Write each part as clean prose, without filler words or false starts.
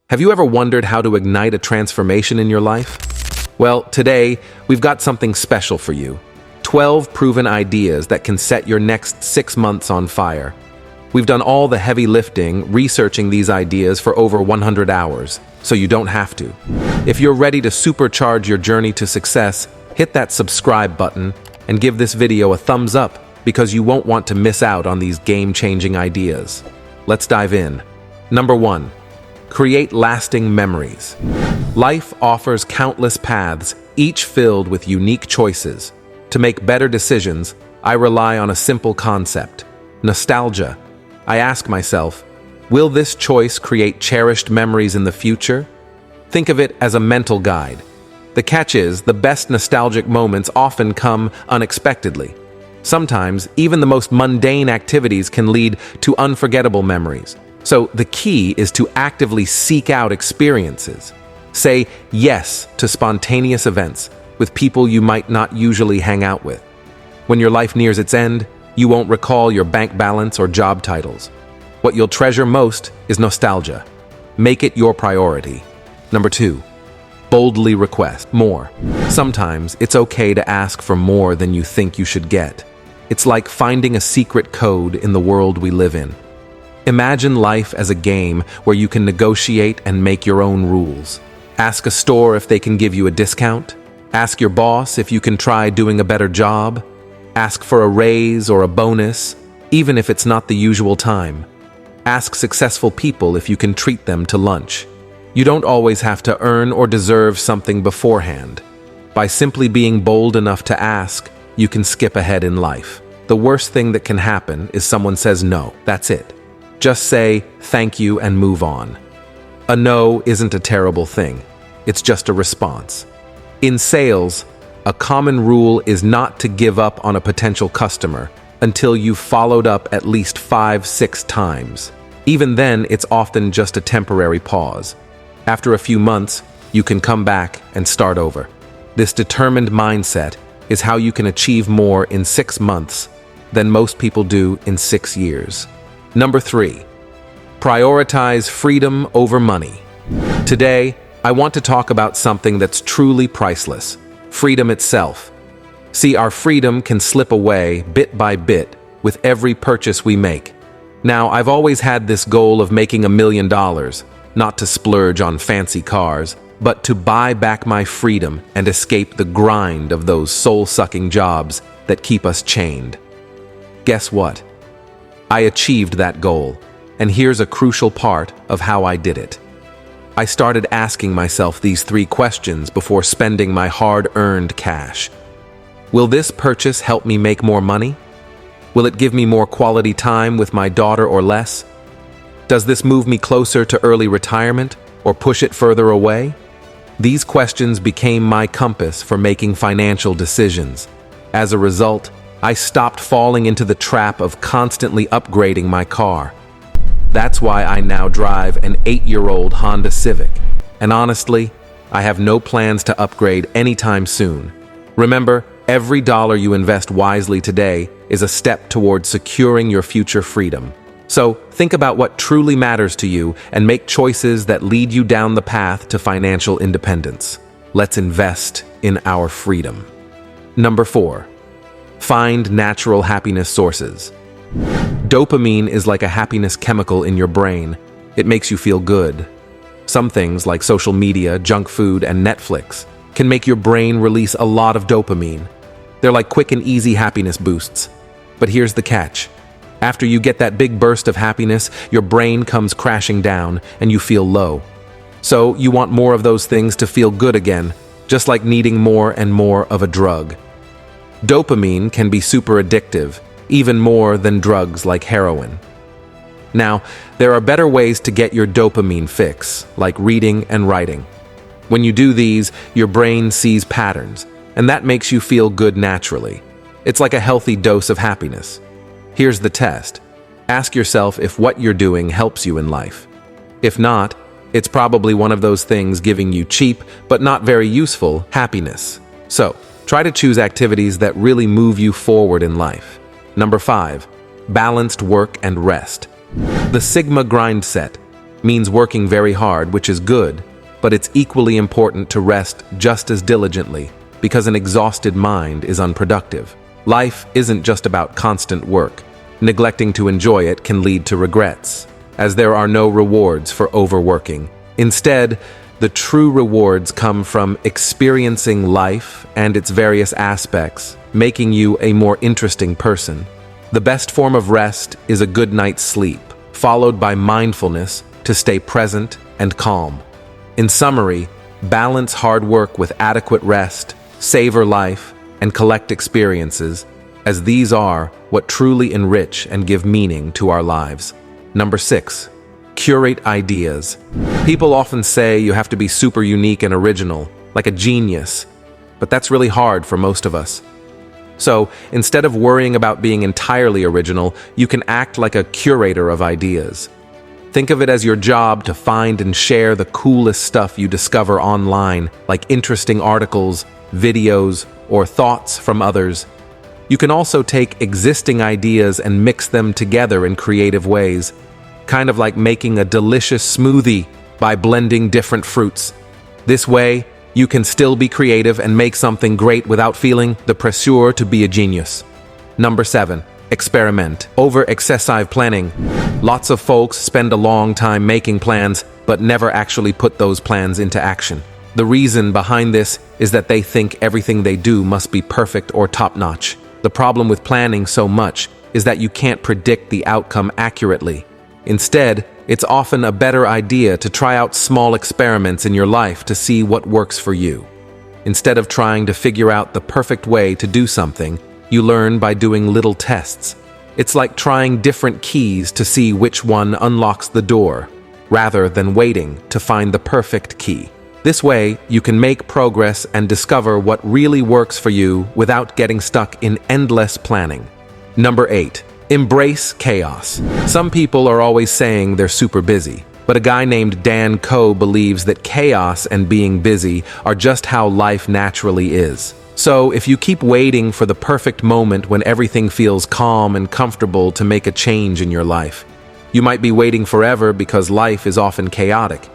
Have you ever wondered how to ignite a transformation in your life? Well, today, we've got something special for you. 12 proven ideas that can set your next 6 months on fire. We've done all the heavy lifting, researching these ideas for over 100 hours, so you don't have to. If you're ready to supercharge your journey to success, hit that subscribe button and give this video a thumbs up because you won't want to miss out on these game-changing ideas. Let's dive in. Number 1. Create lasting memories. Life offers countless paths, each filled with unique choices. To make better decisions, I rely on a simple concept: nostalgia. I ask myself, will this choice create cherished memories in the future? Think of it as a mental guide. The catch is, the best nostalgic moments often come unexpectedly. Sometimes, even the most mundane activities can lead to unforgettable memories. So the key is to actively seek out experiences. Say yes to spontaneous events with people you might not usually hang out with. When your life nears its end, you won't recall your bank balance or job titles. What you'll treasure most is nostalgia. Make it your priority. Number 2. Boldly request more. Sometimes it's okay to ask for more than you think you should get. It's like finding a secret code in the world we live in. Imagine life as a game where you can negotiate and make your own rules. Ask a store if they can give you a discount. Ask your boss if you can try doing a better job. Ask for a raise or a bonus, even if it's not the usual time. Ask successful people if you can treat them to lunch. You don't always have to earn or deserve something beforehand. By simply being bold enough to ask, you can skip ahead in life. The worst thing that can happen is someone says no. That's it. Just say thank you and move on. A no isn't a terrible thing. It's just a response. In sales, a common rule is not to give up on a potential customer until you've followed up at least 5-6 times. Even then, it's often just a temporary pause. After a few months, you can come back and start over. This determined mindset is how you can achieve more in 6 months than most people do in 6 years. Number 3. Prioritize freedom over money. Today, I want to talk about something that's truly priceless: freedom itself. See, our freedom can slip away bit by bit with every purchase we make. Now, I've always had this goal of making $1 million, not to splurge on fancy cars, but to buy back my freedom and escape the grind of those soul-sucking jobs that keep us chained. Guess what? I achieved that goal, and here's a crucial part of how I did it. I started asking myself these 3 questions before spending my hard-earned cash. Will this purchase help me make more money? Will it give me more quality time with my daughter or less? Does this move me closer to early retirement or push it further away? These questions became my compass for making financial decisions. As a result, I stopped falling into the trap of constantly upgrading my car. That's why I now drive an 8-year-old Honda Civic, and honestly, I have no plans to upgrade anytime soon. Remember, every dollar you invest wisely today is a step towards securing your future freedom. So, think about what truly matters to you and make choices that lead you down the path to financial independence. Let's invest in our freedom. Number 4. Find natural happiness sources. Dopamine is like a happiness chemical in your brain. It makes you feel good. Some things, like social media, junk food, and Netflix, can make your brain release a lot of dopamine. They're like quick and easy happiness boosts. But here's the catch. After you get that big burst of happiness, your brain comes crashing down and you feel low. So you want more of those things to feel good again, just like needing more and more of a drug. Dopamine can be super addictive, even more than drugs like heroin. Now, there are better ways to get your dopamine fix, like reading and writing. When you do these, your brain sees patterns, and that makes you feel good naturally. It's like a healthy dose of happiness. Here's the test. Ask yourself if what you're doing helps you in life. If not, it's probably one of those things giving you cheap, but not very useful, happiness. So, try to choose activities that really move you forward in life. Number 5. Balanced work and rest. The Sigma grind set. means working very hard, which is good, but it's equally important to rest just as diligently, because an exhausted mind is unproductive. Life isn't just about constant work. Neglecting to enjoy it can lead to regrets, as there are no rewards for overworking. Instead, the true rewards come from experiencing life and its various aspects, making you a more interesting person. The best form of rest is a good night's sleep, followed by mindfulness to stay present and calm. In summary, balance hard work with adequate rest, savor life, and collect experiences, as these are what truly enrich and give meaning to our lives. Number 6. Curate ideas. People often say you have to be super unique and original, like a genius, but that's really hard for most of us. So, instead of worrying about being entirely original, you can act like a curator of ideas. Think of it as your job to find and share the coolest stuff you discover online, like interesting articles, videos, or thoughts from others. You can also take existing ideas and mix them together in creative ways, kind of like making a delicious smoothie by blending different fruits. This way, you can still be creative and make something great without feeling the pressure to be a genius. Number 7. Experiment. Over excessive planning. Lots of folks spend a long time making plans, but never actually put those plans into action. The reason behind this is that they think everything they do must be perfect or top-notch. The problem with planning so much is that you can't predict the outcome accurately. Instead, it's often a better idea to try out small experiments in your life to see what works for you. Instead of trying to figure out the perfect way to do something, you learn by doing little tests. It's like trying different keys to see which one unlocks the door, rather than waiting to find the perfect key. This way, you can make progress and discover what really works for you without getting stuck in endless planning. Number 8. Embrace chaos. Some people are always saying they're super busy, but a guy named Dan Coe believes that chaos and being busy are just how life naturally is. So, if you keep waiting for the perfect moment when everything feels calm and comfortable to make a change in your life, you might be waiting forever because life is often chaotic.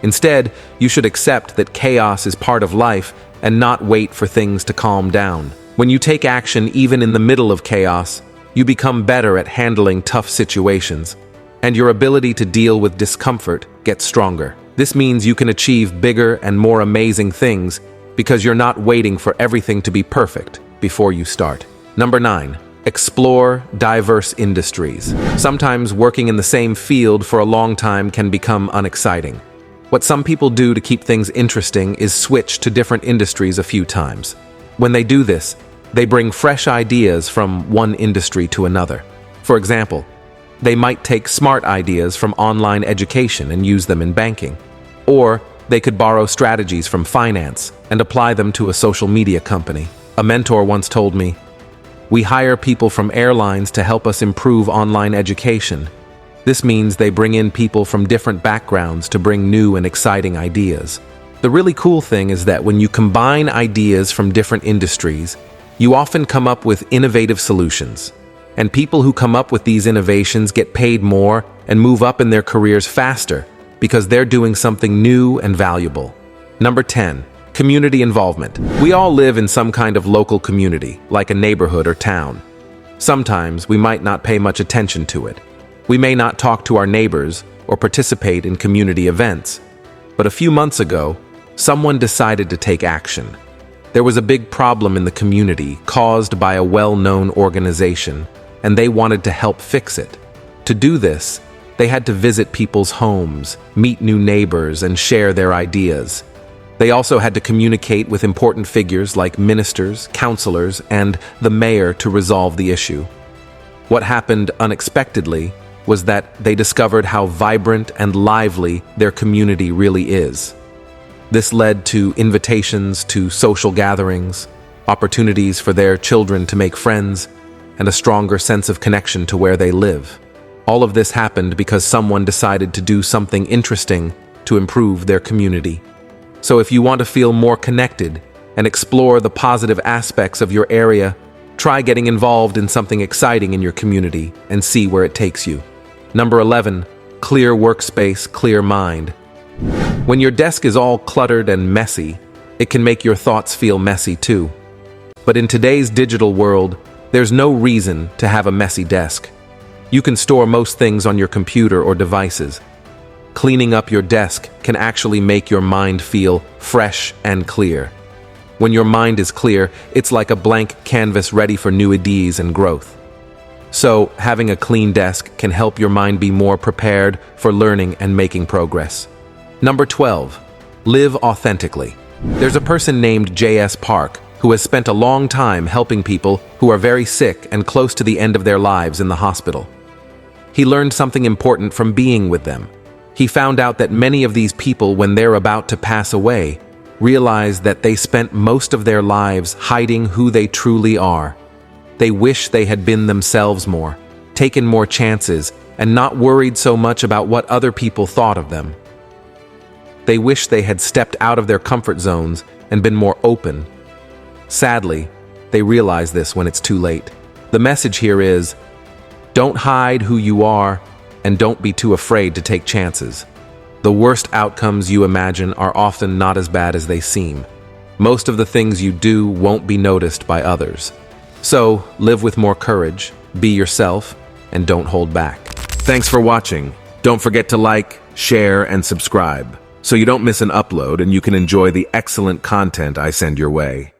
Instead, you should accept that chaos is part of life and not wait for things to calm down. When you take action even in the middle of chaos, you become better at handling tough situations, and your ability to deal with discomfort gets stronger. This means you can achieve bigger and more amazing things because you're not waiting for everything to be perfect before you start. Number 9. Explore diverse industries. Sometimes working in the same field for a long time can become unexciting. What some people do to keep things interesting is switch to different industries a few times. When they do this, they bring fresh ideas from one industry to another. For example, they might take smart ideas from online education and use them in banking. Or they could borrow strategies from finance and apply them to a social media company. A mentor once told me, "We hire people from airlines to help us improve online education. This means they bring in people from different backgrounds to bring new and exciting ideas." The really cool thing is that when you combine ideas from different industries, you often come up with innovative solutions. And people who come up with these innovations get paid more and move up in their careers faster because they're doing something new and valuable. Number 10. Community involvement. We all live in some kind of local community, like a neighborhood or town. Sometimes we might not pay much attention to it. We may not talk to our neighbors or participate in community events. But a few months ago, someone decided to take action. There was a big problem in the community caused by a well-known organization, and they wanted to help fix it. To do this, they had to visit people's homes, meet new neighbors, and share their ideas. They also had to communicate with important figures like ministers, counselors, and the mayor to resolve the issue. What happened unexpectedly was that they discovered how vibrant and lively their community really is. This led to invitations to social gatherings, opportunities for their children to make friends, and a stronger sense of connection to where they live. All of this happened because someone decided to do something interesting to improve their community. So if you want to feel more connected and explore the positive aspects of your area, try getting involved in something exciting in your community and see where it takes you. Number 11. clear workspace, clear mind. When your desk is all cluttered and messy, it can make your thoughts feel messy too. But in today's digital world, there's no reason to have a messy desk. You can store most things on your computer or devices. Cleaning up your desk can actually make your mind feel fresh and clear. When your mind is clear, it's like a blank canvas ready for new ideas and growth. So, having a clean desk can help your mind be more prepared for learning and making progress. Number 12. Live authentically. There's a person named J.S. Park who has spent a long time helping people who are very sick and close to the end of their lives in the hospital. He learned something important from being with them. He found out that many of these people, when they're about to pass away, realize that they spent most of their lives hiding who they truly are. They wish they had been themselves more, taken more chances, and not worried so much about what other people thought of them. They wish they had stepped out of their comfort zones and been more open. Sadly, they realize this when it's too late. The message here is, don't hide who you are, and don't be too afraid to take chances. The worst outcomes you imagine are often not as bad as they seem. Most of the things you do won't be noticed by others. So, live with more courage, be yourself, and don't hold back. Thanks for watching. Don't forget to like, share, and subscribe, so you don't miss an upload and you can enjoy the excellent content I send your way.